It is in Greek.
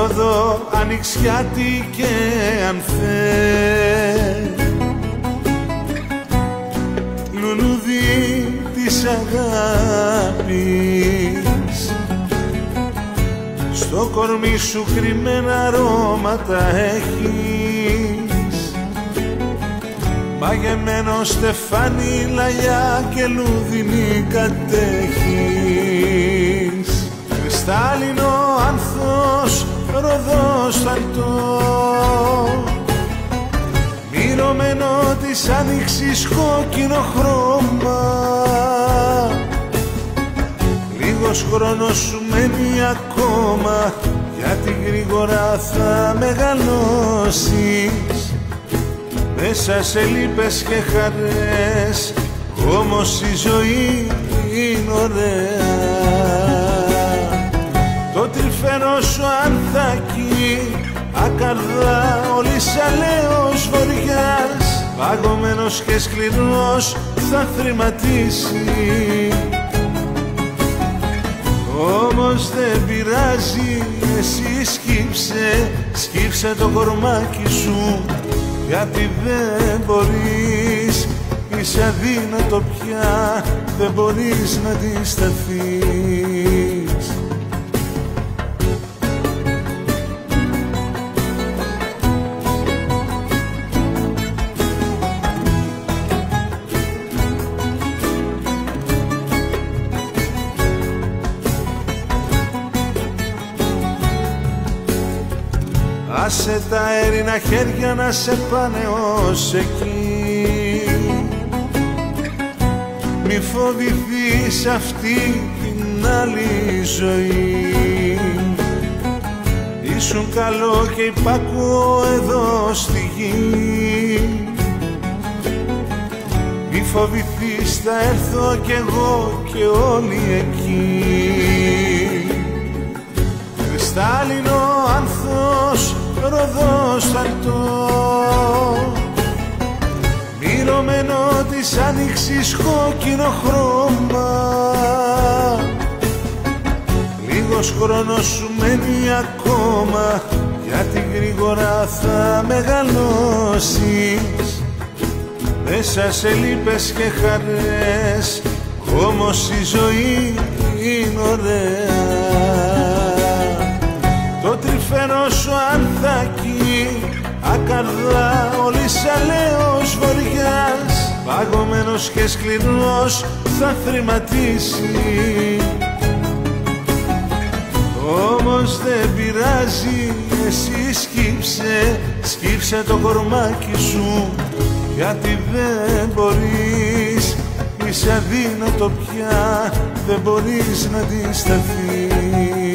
Ρόδο ανοιξιάτη και ανθέ, λουλούδι της αγάπης, στο κορμί σου κρυμμένα αρώματα έχεις, μαγεμένο στεφάνι, λαγιά και λούδινη κατέχεις. Κρυστάλλινο άνθος, ροδός φαλτό, μυρωμένο της άνοιξης κόκκινο χρώμα, λίγος χρόνος σου μένει ακόμα, γιατί γρήγορα θα μεγαλώσεις μέσα σε λύπες και χαρές, όμως η ζωή είναι ωραία. Το τρυφερό σου ανθάκι, ακαρδά όλης αλέως βοριάς, παγωμένος και σκληρός θα θρηματίσει. Όμως δεν πειράζει, εσύ σκύψε το κορμάκι σου, γιατί δεν μπορείς, είσαι αδύνατο πια, δεν μπορείς να αντισταθείς. Άσε τα έρινα χέρια να σε πάνε ως εκεί, μη φοβηθείς αυτή την άλλη ζωή. Ήσουν καλό και υπάκουω εδώ στη γη, μη φοβηθείς, θα έρθω κι εγώ και όλοι εκεί. Κρυστάλλινο άνθος, ροδός φαλτό, μυρωμένο της άνοιξης κόκκινο χρώμα, λίγος χρόνος σου μένει ακόμα, γιατί γρήγορα θα μεγαλώσεις μέσα σε λύπες και χαρές, όμως η ζωή είναι ωραία. Το τρυφερό σου ανθάκι, ακαρδά όλης αλέως βοριάς, παγωμένος και σκληρός θα θρηματίσει. Όμως δεν πειράζει, εσύ σκύψε το κορμάκι σου, γιατί δεν μπορείς, είσαι αδύνατο πια, δεν μπορείς να αντισταθείς.